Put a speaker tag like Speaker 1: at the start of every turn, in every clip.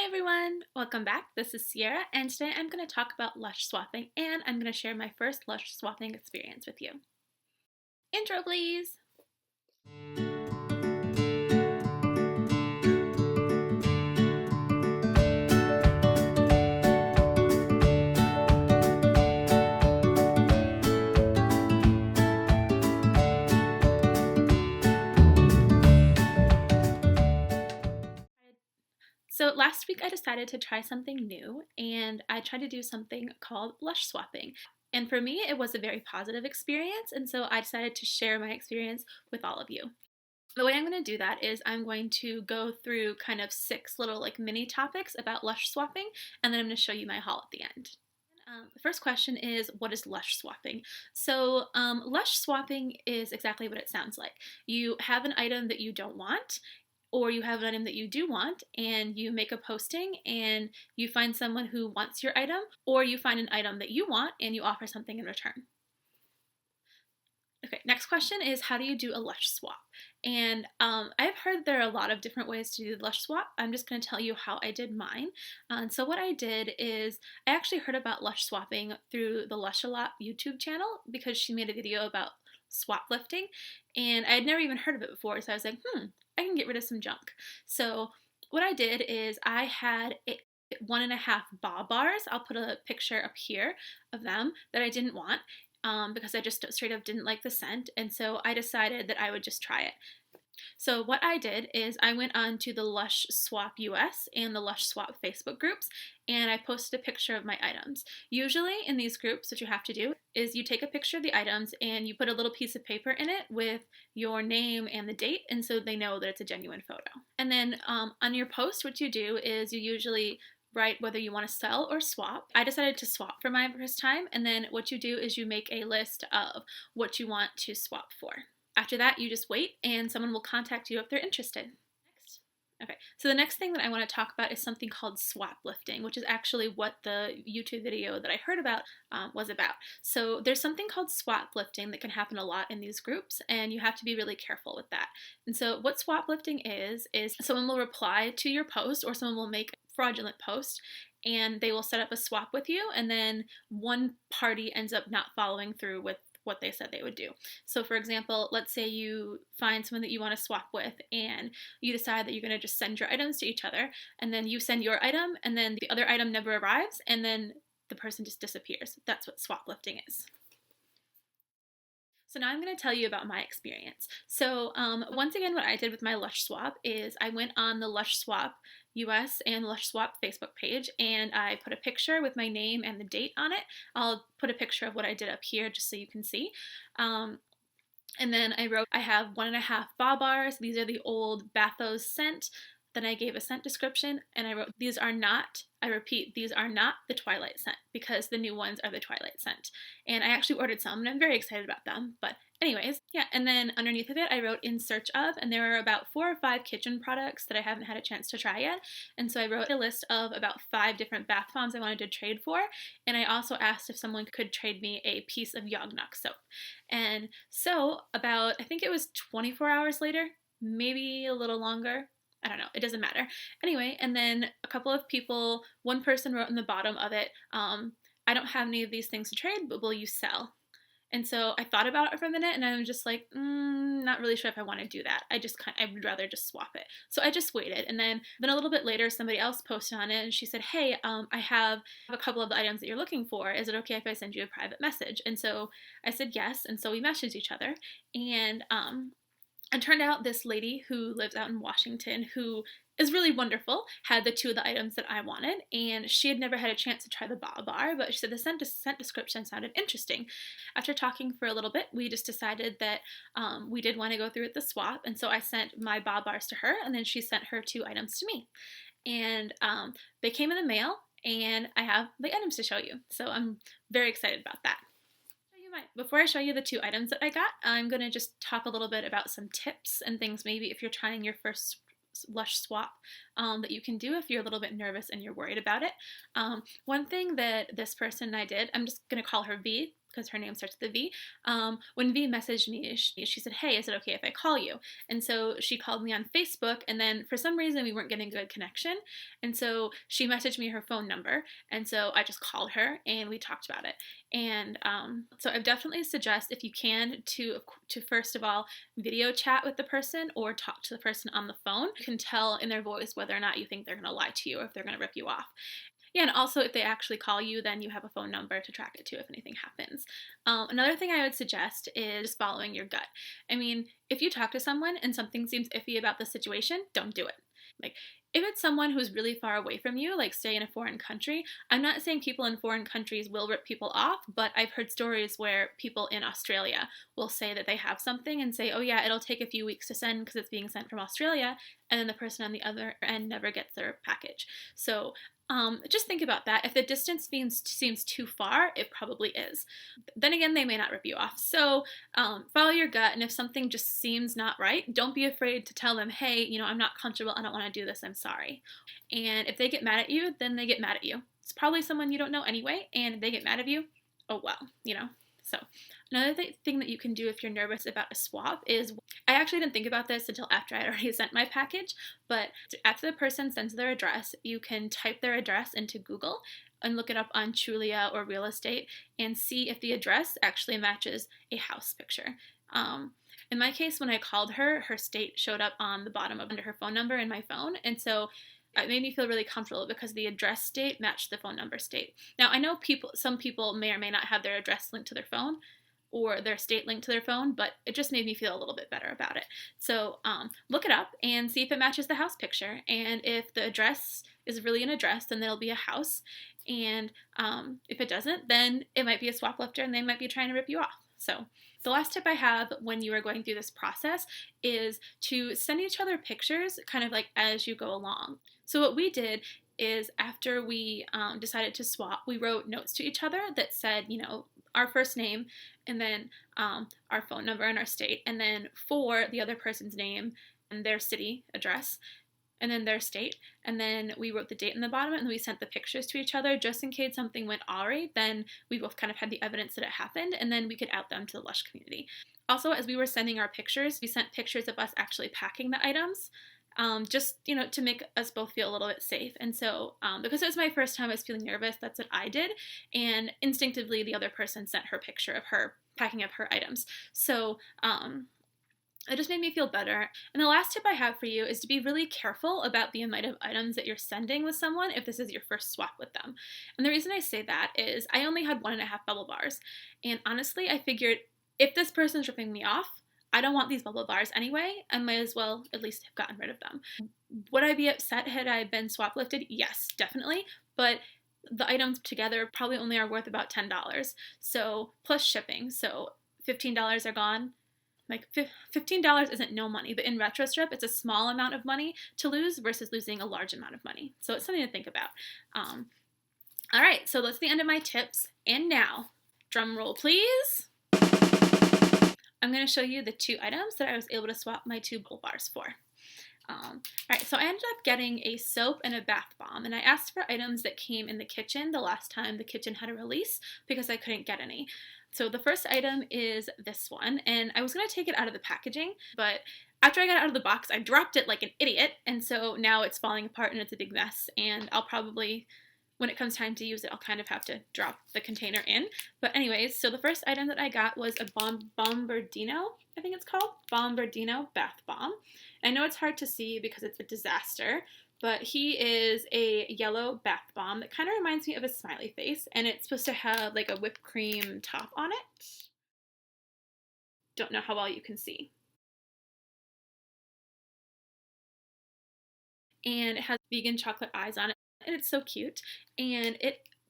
Speaker 1: Hi everyone! Welcome back. This is Sierra, and today I'm going to talk about LUSH swapping, and I'm going to share my first LUSH swapping experience with you. Intro, please! So last week I decided to try something new, and I tried to do something called LUSH swapping. And for me, it was a very positive experience, and so I decided to share my experience with all of you. The way I'm going to do that is I'm going to go through kind of 6 little mini topics about LUSH swapping, and then I'm going to show you my haul at the end. The first question is, what is LUSH swapping? So LUSH swapping is exactly what it sounds like. You have an item that you don't want, or you have an item that you do want, and you make a posting and you find someone who wants your item, or you find an item that you want and you offer something in return. Okay, next question is, how do you do a LUSH swap? And I've heard there are a lot of different ways to do the LUSH swap. I'm just going to tell you how I did mine. And so what I did is I actually heard about LUSH swapping through the lushalot YouTube channel because she made a video about swap lifting, and I had never even heard of it before, so I was like, I can get rid of some junk. So what I did is I had 1.5 bob bars. I'll put a picture up here of them that I didn't want because I just straight up didn't like the scent, and so I decided that I would just try it. So what I did is I went on to the LUSH Swap US and the LUSH Swap Facebook groups, and I posted a picture of my items. Usually in these groups, what you have to do is you take a picture of the items and you put a little piece of paper in it with your name and the date, and so they know that it's a genuine photo. And then on your post, what you do is you usually write whether you want to sell or swap. I decided to swap for my first time, and then what you do is you make a list of what you want to swap for. After that, you just wait, and someone will contact you if they're interested. Next. Okay, so the next thing that I want to talk about is something called swap lifting, which is actually what the YouTube video that I heard about was about. So there's something called swap lifting that can happen a lot in these groups, and you have to be really careful with that. And so what swap lifting is someone will reply to your post, or someone will make a fraudulent post, and they will set up a swap with you, and then one party ends up not following through with what they said they would do. So for example, let's say you find someone that you want to swap with and you decide that you're going to just send your items to each other, and then you send your item and then the other item never arrives, and then the person just disappears. That's what swap lifting is. So now I'm going to tell you about my experience. So once again, what I did with my LUSH swap is I went on the LUSH Swap US and LUSH Swap Facebook page, and I put a picture with my name and the date on it. I'll put a picture of what I did up here just so you can see. And then I wrote, I have 1.5 bob bars. These are the old Bathos scent. Then I gave a scent description, and I wrote, these are not, I repeat, these are not the Twilight scent, because the new ones are the Twilight scent. And I actually ordered some, and I'm very excited about them. But anyways, yeah, and then underneath of it, I wrote in search of, and there are about 4 or 5 kitchen products that I haven't had a chance to try yet. And so I wrote a list of about 5 different bath bombs I wanted to trade for, and I also asked if someone could trade me a piece of Yogg-Nok soap. And so about, I think it was 24 hours later, maybe a little longer, I don't know, it doesn't matter. Anyway, and then a couple of people, one person wrote in the bottom of it, I don't have any of these things to trade, but will you sell? And so I thought about it for a minute, and I was just like, not really sure if I want to do that. I would rather just swap it. So I just waited, and then a little bit later, somebody else posted on it, and she said, hey, I have a couple of the items that you're looking for. Is it okay if I send you a private message? And so I said yes, and so we messaged each other, and it turned out this lady who lives out in Washington, who is really wonderful, had the 2 of the items that I wanted, and she had never had a chance to try the bob bar, but she said the scent description sounded interesting. After talking for a little bit, we just decided that we did want to go through with the swap, and so I sent my bob bars to her, and then she sent her 2 items to me. And they came in the mail, and I have the items to show you, so I'm very excited about that. Before I show you the 2 items that I got, I'm going to just talk a little bit about some tips and things maybe if you're trying your first LUSH swap that you can do if you're a little bit nervous and you're worried about it. One thing that this person and I did, I'm just going to call her V because her name starts with a V. When V messaged me, she said, hey, is it okay if I call you? And so she called me on Facebook, and then for some reason we weren't getting a good connection, and so she messaged me her phone number, and so I just called her and we talked about it. And so I definitely suggest, if you can, to first of all video chat with the person or talk to the person on the phone. You can tell in their voice whether or not you think they're going to lie to you or if they're going to rip you off. Yeah, and also if they actually call you, then you have a phone number to track it to if anything happens. Another thing I would suggest is following your gut. I mean, if you talk to someone and something seems iffy about the situation, don't do it. Like, if it's someone who's really far away from you, like say in a foreign country, I'm not saying people in foreign countries will rip people off, but I've heard stories where people in Australia will say that they have something and say, oh yeah, it'll take a few weeks to send because it's being sent from Australia, and then the person on the other end never gets their package. So just think about that. If the distance seems too far, it probably is. Then again, they may not rip you off. So follow your gut, and if something just seems not right, don't be afraid to tell them, hey, you know, I'm not comfortable, I don't want to do this, I'm sorry. And if they get mad at you, then they get mad at you. It's probably someone you don't know anyway, and if they get mad at you, oh well, you know. So another thing that you can do if you're nervous about a swap is, I actually didn't think about this until after I'd already sent my package, but after the person sends their address, you can type their address into Google and look it up on Trulia or real estate and see if the address actually matches a house picture. In my case, when I called her, her state showed up on the bottom under her phone number in my phone, and so it made me feel really comfortable because the address state matched the phone number state. Now, I know some people may or may not have their address linked to their phone or their state linked to their phone, but it just made me feel a little bit better about it. So look it up and see if it matches the house picture. And if the address is really an address, then it'll be a house. And if it doesn't, then it might be a swap lifter and they might be trying to rip you off. So the last tip I have when you are going through this process is to send each other pictures kind of like as you go along. So what we did is after we decided to swap, we wrote notes to each other that said, you know, our first name and then our phone number and our state, and then for the other person's name and their city address, and then their state, and then we wrote the date in the bottom, and then we sent the pictures to each other just in case something went awry. Then we both kind of had the evidence that it happened, and then we could out them to the LUSH community. Also, as we were sending our pictures, we sent pictures of us actually packing the items, just, you know, to make us both feel a little bit safe. And so because it was my first time, I was feeling nervous, that's what I did, and instinctively the other person sent her picture of her packing up her items. So it just made me feel better. And the last tip I have for you is to be really careful about the amount of items that you're sending with someone if this is your first swap with them. And the reason I say that is I only had 1.5 bubble bars. And honestly, I figured if this person's ripping me off, I don't want these bubble bars anyway. I might as well at least have gotten rid of them. Would I be upset had I been swap lifted? Yes, definitely. But the items together probably only are worth about $10. So plus shipping. So $15 are gone. Like $15 isn't no money, but in retrostrip, it's a small amount of money to lose versus losing a large amount of money. So it's something to think about. All right, so that's the end of my tips. And now, drum roll please. I'm going to show you the 2 items that I was able to swap my 2 bubble bars for. All right, so I ended up getting a soap and a bath bomb, and I asked for items that came in the kitchen the last time the kitchen had a release because I couldn't get any. So the first item is this one, and I was going to take it out of the packaging, but after I got it out of the box, I dropped it like an idiot, and so now it's falling apart and it's a big mess, and I'll probably, when it comes time to use it, I'll kind of have to drop the container in. But anyways, so the first item that I got was a Bombardino, I think it's called, Bombardino bath bomb. I know it's hard to see because it's a disaster, but he is a yellow bath bomb that kind of reminds me of a smiley face, and it's supposed to have like a whipped cream top on it. Don't know how well you can see. And it has vegan chocolate eyes on it, and it's so cute. And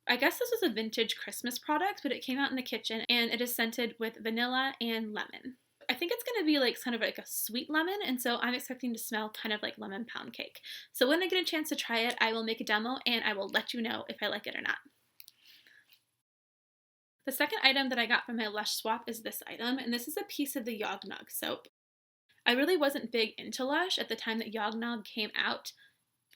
Speaker 1: I guess this was a vintage Christmas product, but it came out in the kitchen, and it is scented with vanilla and lemon. I think it's going to be like kind of like a sweet lemon, and so I'm expecting to smell kind of like lemon pound cake. So when I get a chance to try it, I will make a demo, and I will let you know if I like it or not. The second item that I got from my LUSH swap is this item, and this is a piece of the Yognog soap. I really wasn't big into LUSH at the time that Yognog came out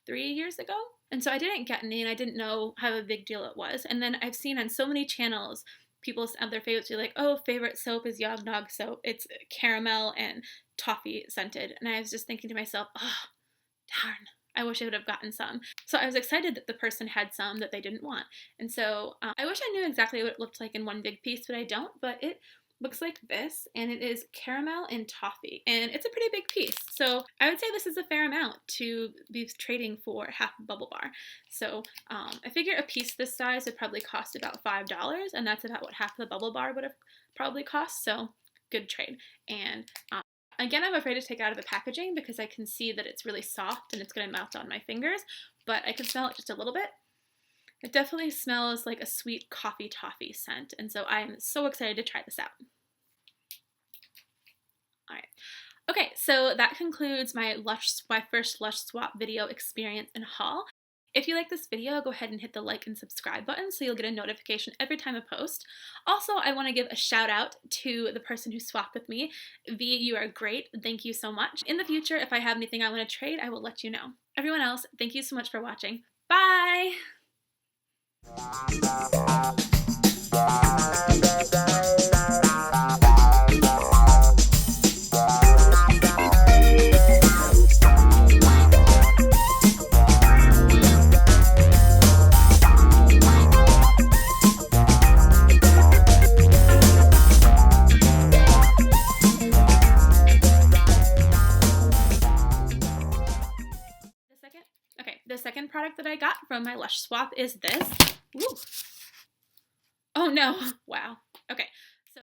Speaker 1: 3 years ago, and so I didn't get any, and I didn't know how a big deal it was. And then I've seen on so many channels people's other favorites are like, oh, favorite soap is Yog Nog soap. It's caramel and toffee scented. And I was just thinking to myself, oh, darn, I wish I would have gotten some. So I was excited that the person had some that they didn't want. And so I wish I knew exactly what it looked like in one big piece, but I don't. But it looks like this, and it is caramel and toffee, and it's a pretty big piece. So I would say this is a fair amount to be trading for half a bubble bar. So I figure a piece this size would probably cost about $5, and that's about what half the bubble bar would have probably cost. So good trade. And again, I'm afraid to take it out of the packaging because I can see that it's really soft and it's going to melt on my fingers, but I can smell it just a little bit. It definitely smells like a sweet coffee toffee scent, and so I am so excited to try this out. All right. Okay, so that concludes my first Lush Swap video experience and haul. If you like this video, go ahead and hit the like and subscribe button so you'll get a notification every time I post. Also, I want to give a shout out to the person who swapped with me. V, you are great. Thank you so much. In the future, if I have anything I want to trade, I will let you know. Everyone else, thank you so much for watching. Bye! The second product that I got from my Lush swap is this. Ooh. Oh no, wow. Okay,